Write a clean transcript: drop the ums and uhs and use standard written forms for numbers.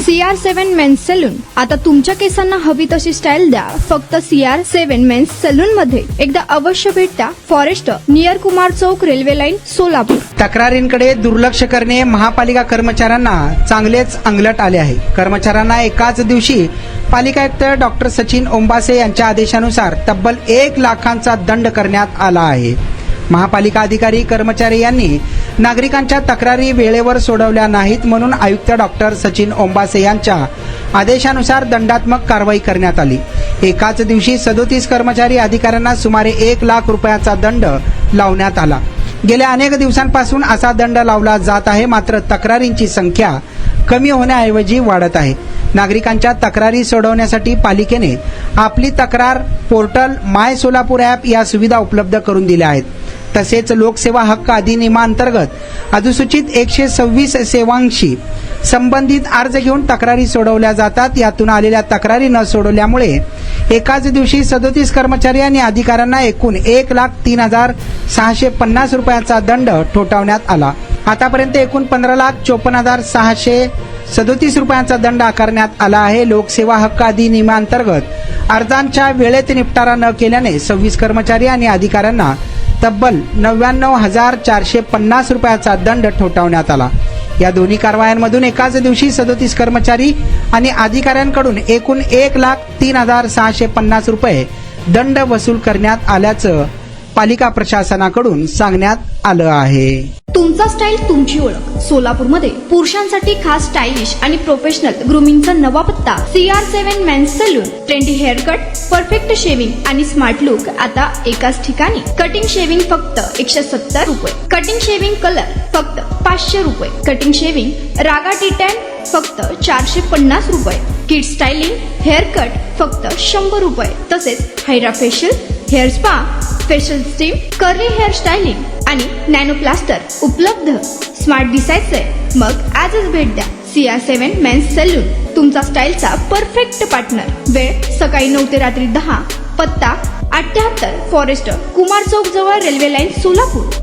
CR7 men's salon. आता तुमच्या केसांना हवी तशी स्टाईल द्या फक्त CR7 मेन्स सलून मध्ये. एकदा अवश्य भेट द्या. फॉरेस्ट नियर कुमार चौक, रेल्वे लाईन, सोलापूर. तक्रारींकडे दुर्लक्ष करणे महापालिका कर्मचाऱ्यांना चांगलेच अंगलट आले आहे. कर्मचाऱ्यांना एकाच दिवशी पालिका आयुक्त डॉक्टर सचिन ओंबासे यांच्या आदेशानुसार तब्बल 1 लाखांचा दंड करण्यात आला आहे. महापालिका अधिकारी कर्मचारी यांनी नागरिकांच्या तक्रारी वेळेवर सोडवल्या नाहीत म्हणून आयुक्त डॉक्टर सचिन ओंबासे यांच्या आदेशानुसार दंडात्मक कारवाई करण्यात आली. एकाच दिवशी 37 कर्मचारी अधिकाऱ्यांना सुमारे 1 लाख रुपयाचा दंड लावण्यात आला. गेल्या अनेक दिवसांपासून असा दंड लावला जात आहे, मात्र तक्रारींची संख्या कमी होण्याऐवजी वाढत आहे. नागरिकांच्या तक्रारी सोडवण्यासाठी पालिकेने आपली तक्रार पोर्टल माय सोलापूर ॲप या सुविधा उपलब्ध करून दिल्या आहेत. तसेच लोकसेवा हक्क अधिनियमांतर्गत अधिसूचित 126 सेवांशी संबंधित अर्ज घेऊन तक्रारी सोडवल्या जातात. यातून आलेल्या तक्रारी न सोडवल्यामुळे एकाच दिवशी 37 कर्मचारी आणि अधिकाऱ्यांना एकूण 1,03,650 रुपयाचा दंड ठोठावण्यात आला. आतापर्यंत एकूण 15,54,637 रुपयांचा दंड आकारण्यात आला आहे. लोकसेवा हक्क अधिनियमांतर्गत अर्जांच्या वेळेत निपटारा न केल्याने 26 कर्मचारी आणि अधिकाऱ्यांना तब्बल 99,450 रुपयाचा दंड ठोठावण्यात आला. या दोन्ही कारवायांमधून एकाच दिवशी 37 कर्मचारी आणि अधिकाऱ्यांकडून एकूण 1,03,650 रुपये दंड वसूल करण्यात आल्याचं पालिका प्रशासनाकडून सांगण्यात आलं आहे. तुमचा स्टाईल तुमची ओळख. सोलापूरमध्ये पुरुषांसाठी खास स्टायलिश आणि प्रोफेशनल ग्रूमिंगचा नवा पत्ता CR7 men's salon. Trendy hair cut, perfect shaving आणि स्मार्ट लुक आता एकाच ठिकाणी. कटिंग शेविंग फक्त 170 रुपये. कटिंग शेविंग कलर फक्त 500 रुपये. कटिंग शेविंग रागा टी10 फक्त 450 रुपये. किड स्टायलिंग हेअर कट फक्त 100 रुपये. तसेच hydra facial, hair spa, facial steam, curly hair styling आणि नॅनो प्लास्टर उपलब्ध. स्मार्ट दिसायचंय मग आजच भेट द्या CR7 मेन्स सलून, तुमचा स्टाईलचा परफेक्ट पार्टनर. वेळ सकाळी 9 ते रात्री 10. पत्ता 78 फॉरेस्ट कुमार चौक जवळ, रेल्वे लाईन, सोलापूर.